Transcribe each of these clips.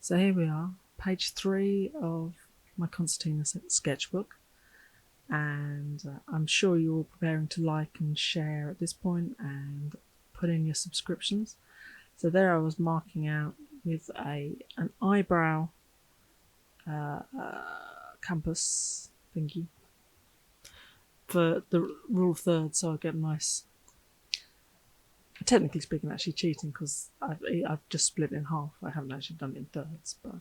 So here we are, page 3 of my Concertina sketchbook, and I'm sure you're all preparing to like and share at this point and put in your subscriptions. So there I was marking out with an eyebrow compass thingy for the rule of thirds, so I get a nice, technically speaking, actually cheating because I've just split it in half. I haven't actually done it in thirds, but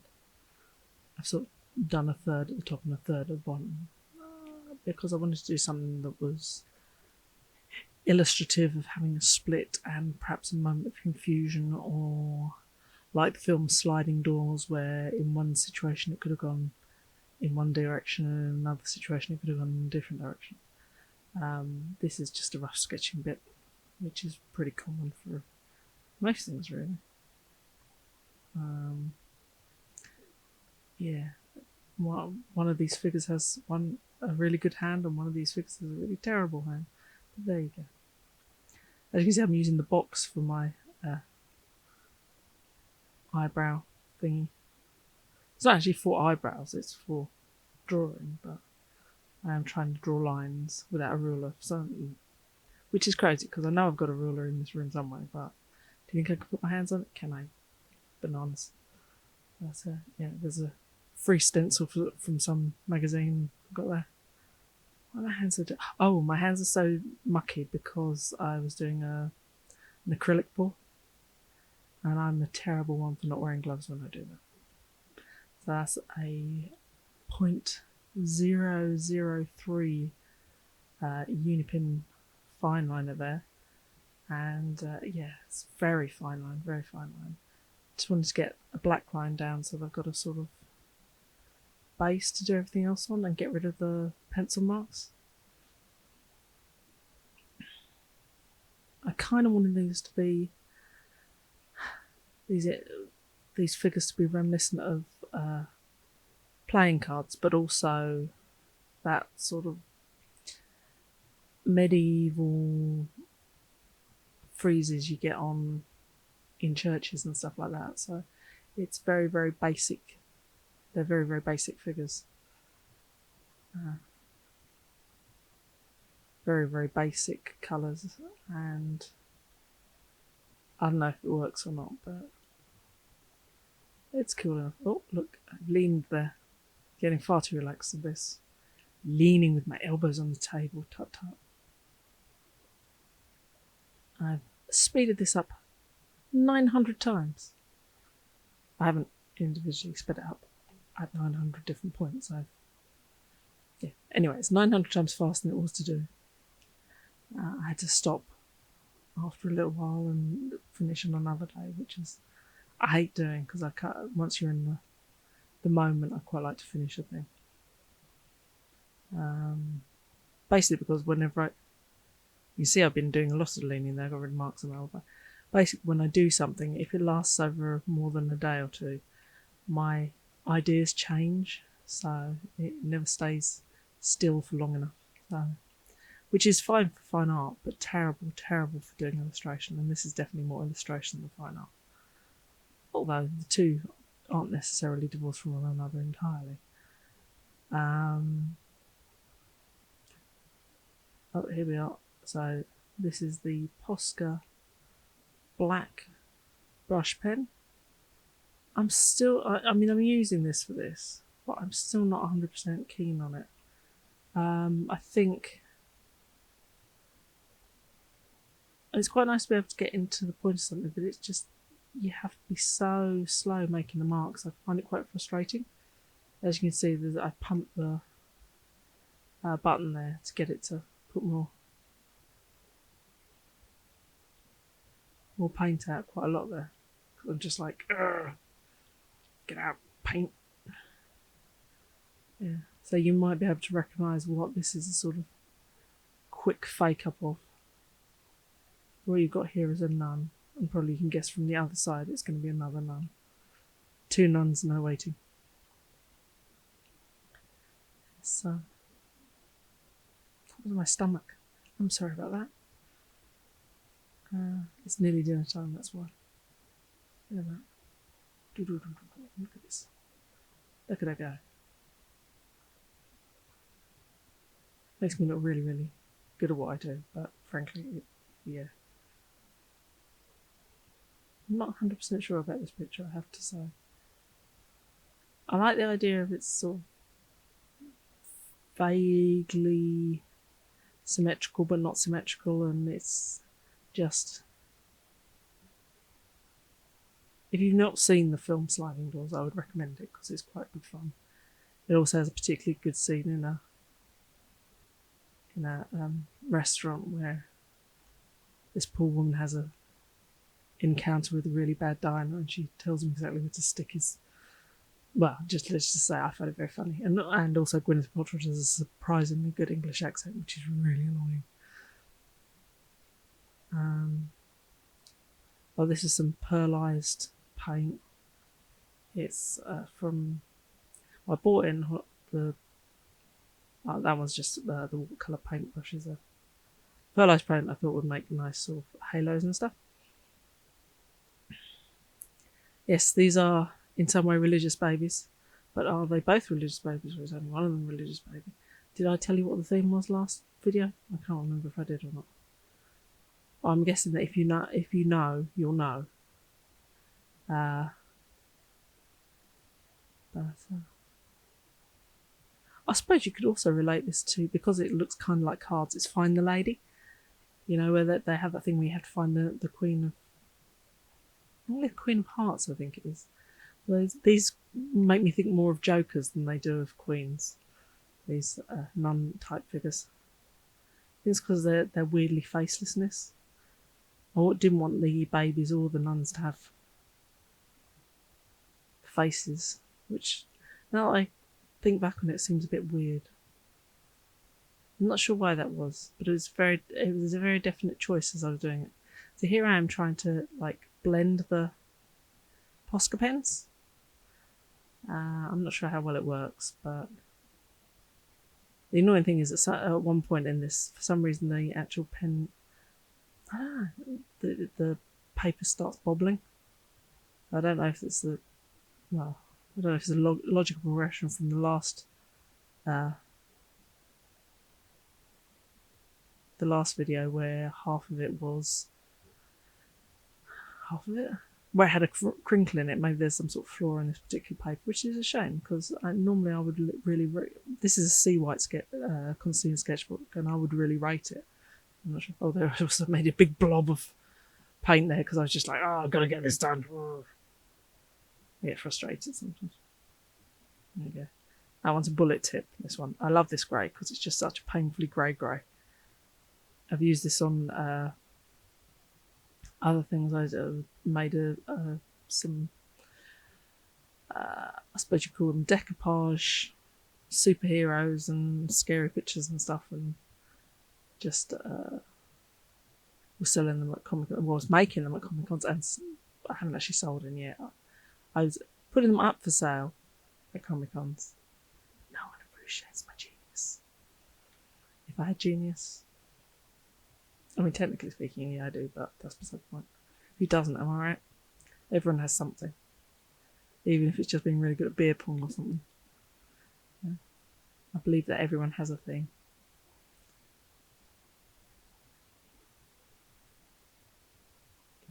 I've sort of done a third at the top and a third at the bottom because I wanted to do something that was illustrative of having a split and perhaps a moment of confusion, or like the film Sliding Doors, where in one situation it could have gone in one direction and in another situation it could have gone in a different direction. This is just a rough sketching bit, which is pretty common for most things, really. Yeah, one of these figures has a really good hand, and one of these figures has a really terrible hand. But there you go. As you can see, I'm using the box for my eyebrow thingy. It's not actually for eyebrows, it's for drawing, but I am trying to draw lines without a ruler, which is crazy because I know I've got a ruler in this room somewhere, but do you think I could put my hands on it? Can I? Bananas. There's a free stencil from some magazine I've got there. Why my hands are my hands are so mucky because I was doing an acrylic pour, and I'm a terrible one for not wearing gloves when I do that. So that's a 0.003 Uni-Pin Fineliner there, and it's very fine line, very fine line. Just wanted to get a black line down so that I've got a sort of base to do everything else on and get rid of the pencil marks. I kind of wanted these to be these figures to be reminiscent of playing cards, but also that sort of medieval friezes you get on in churches and stuff like that. So it's very, very basic. They're very, very basic figures. Very, very basic colours, and I don't know if it works or not, but it's cool enough. Oh, look, I've leaned there. Getting far too relaxed with this. Leaning with my elbows on the table. Tut tut. I've speeded this up 900 times. I haven't individually sped it up at 900 different points. Anyway, it's 900 times faster than it was to do. I had to stop after a little while and finish on another day, which is I hate doing because once you're in the moment, I quite like to finish a thing. Basically because whenever you see I've been doing a lot of leaning there, I got rid of marks on my elbow. Basically when I do something, if it lasts over more than a day or two, my ideas change, so it never stays still for long enough. So, which is fine for fine art, but terrible, terrible for doing illustration, and this is definitely more illustration than fine art. Although the two aren't necessarily divorced from one another entirely. Here we are. So this is the Posca black brush pen. I'm using this for this, but I'm still not 100% keen on it. I think it's quite nice to be able to get into the point of something, but it's just, you have to be so slow making the marks. I find it quite frustrating. As you can see, I pumped the button there to get it to put more paint out quite a lot there. I'm just like, get out, paint. Yeah, so you might be able to recognise what this is a sort of quick fake up of. What you've got here is a nun, and probably you can guess from the other side it's going to be another nun. 2 nuns, no waiting. So, that was my stomach. I'm sorry about that. It's nearly dinner time, that's why. Look at that. Look at her go. Makes me look really, really good at what I do, but frankly, yeah. I'm not 100% sure about this picture, I have to say. I like the idea of it's sort of vaguely symmetrical but not symmetrical, and it's just... If you've not seen the film Sliding Doors, I would recommend it because it's quite good fun. It also has a particularly good scene in a restaurant where this poor woman has a encounter with a really bad diner, and she tells him exactly where to stick his... Well, let's just say I found it very funny. And also Gwyneth Paltrow has a surprisingly good English accent, which is really annoying. Oh, this is some pearlized paint. It's from... I bought in the... that one's just the watercolour paint brushes. Pearlized paint I thought would make nice sort of halos and stuff. Yes, these are in some way religious babies, but are they both religious babies, or is only one of them a religious baby? Did I tell you what the theme was last video? I can't remember if I did or not. I'm guessing that if you know, you'll know. I suppose you could also relate this to, because it looks kind of like cards, it's Find the Lady. You know, where they have that thing where you have to find the Queen of... Only the Queen of Hearts, I think it is. These make me think more of Jokers than they do of Queens. These nun type figures. I think it's because they're weirdly facelessness. I didn't want the babies or the nuns to have faces, which now I think back on it seems a bit weird. I'm not sure why that was, but it was a very definite choice as I was doing it. So here I am trying to like blend the Posca pens. I'm not sure how well it works, but the annoying thing is that at one point in this, for some reason, the actual pen, the paper starts bobbling. I don't know if it's I don't know if it's a logical progression from the last video where half of it, where it had a crinkle in it. Maybe there's some sort of flaw in this particular paper, which is a shame because normally I would really this is a Seawhite Concertina sketchbook, and I would really rate it. I'm not sure. Oh, there was made a big blob of paint there because I was just like, oh, I've got to get this done. I get frustrated sometimes. There you go. That one's a bullet tip. This one, I love this grey because it's just such a painfully grey. I've used this on other things. I made some, I suppose you call them decoupage, superheroes and scary pictures and stuff, and just was selling them at Comic-Con. Well, I was making them at Comic-Cons, and I haven't actually sold any yet. I was putting them up for sale at Comic-Cons. No one appreciates my genius. If I had genius... I mean, technically speaking, yeah, I do, but that's beside the point. Who doesn't, am I right? Everyone has something. Even if it's just being really good at beer pong or something. Yeah. I believe that everyone has a thing.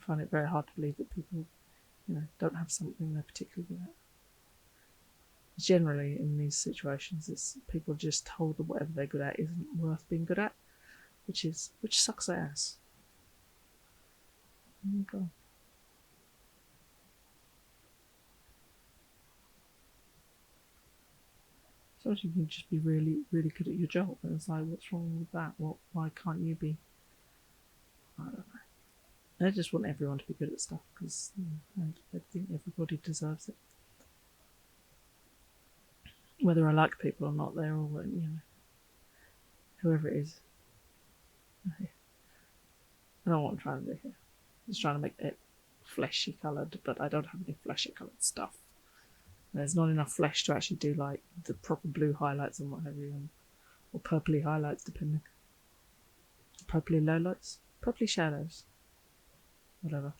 I find it very hard to believe that people, don't have something they're particularly good at. Generally, in these situations, it's people are just told that whatever they're good at isn't worth being good at. Which sucks ass. Oh my god. Sometimes you can just be really, really good at your job, and it's like, what's wrong with that? Why can't you be? I don't know. I just want everyone to be good at stuff because I think everybody deserves it. Whether I like people or not, they're all, whoever it is. I don't know what I'm trying to do here. I'm just trying to make it fleshy coloured, but I don't have any fleshy coloured stuff. There's not enough flesh to actually do like the proper blue highlights and what have you, or purpley highlights depending. Purpley lowlights, purpley shadows, whatever.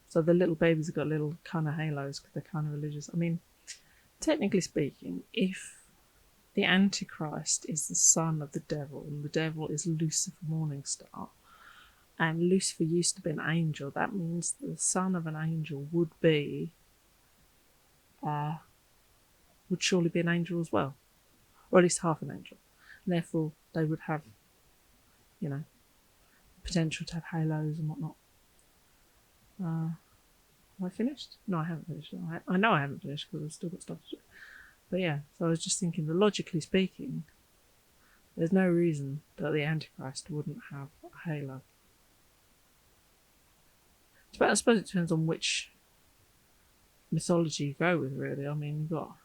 So the little babies have got little kind of halos because they're kind of religious. I mean, technically speaking, if the Antichrist is the son of the devil, and the devil is Lucifer Morningstar, and Lucifer used to be an angel, that means the son of an angel would surely be an angel as well, or at least half an angel. And therefore, they would have, potential to have halos and whatnot. Have I finished? No, I haven't finished. I know I haven't finished because I've still got stuff to do. But yeah, so I was just thinking that logically speaking, there's no reason that the Antichrist wouldn't have a halo. But I suppose it depends on which mythology you go with, really. I mean, you've got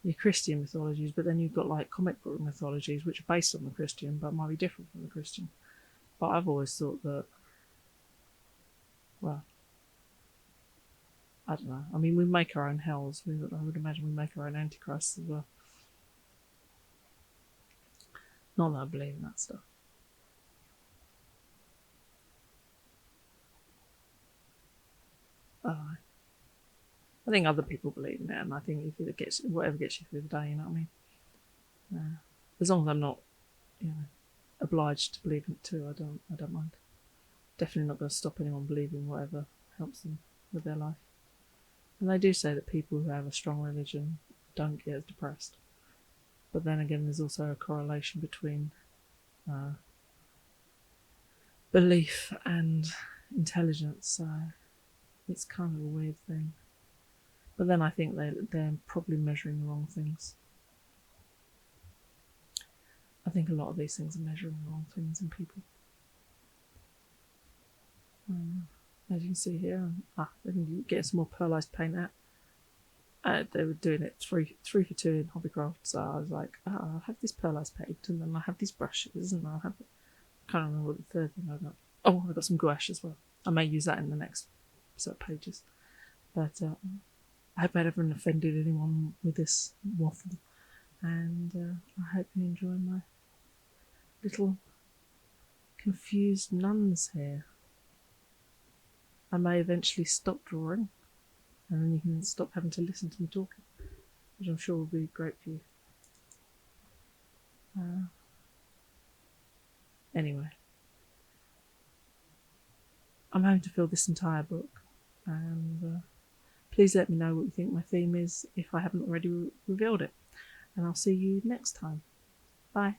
your Christian mythologies, but then you've got like comic book mythologies, which are based on the Christian, but might be different from the Christian. But I've always thought that, well, I don't know. I mean, we make our own hells. I would imagine we make our own Antichrists as well. Not that I believe in that stuff. I think other people believe in it, and I think if it gets whatever gets you through the day, you know what I mean. As long as I'm not, obliged to believe in it too, I don't mind. Definitely not going to stop anyone believing whatever helps them with their life. And they do say that people who have a strong religion don't get as depressed. But then again, there's also a correlation between belief and intelligence, so it's kind of a weird thing. But then I think they're probably measuring the wrong things. I think a lot of these things are measuring the wrong things in people. As you can see here, they can get some more pearlized paint out. They were doing it three for $2 in Hobbycraft, so I was like, I'll have this pearlized paint, and then I'll have these brushes, and I can't remember what the third thing I got. Oh, I got some gouache as well. I may use that in the next set of pages. But I hope I haven't offended anyone with this waffle, and I hope you enjoy my little confused nuns here. I may eventually stop drawing, and then you can stop having to listen to me talking, which I'm sure will be great for you. Anyway, I'm having to fill this entire book, and please let me know what you think my theme is if I haven't already revealed it, and I'll see you next time. Bye.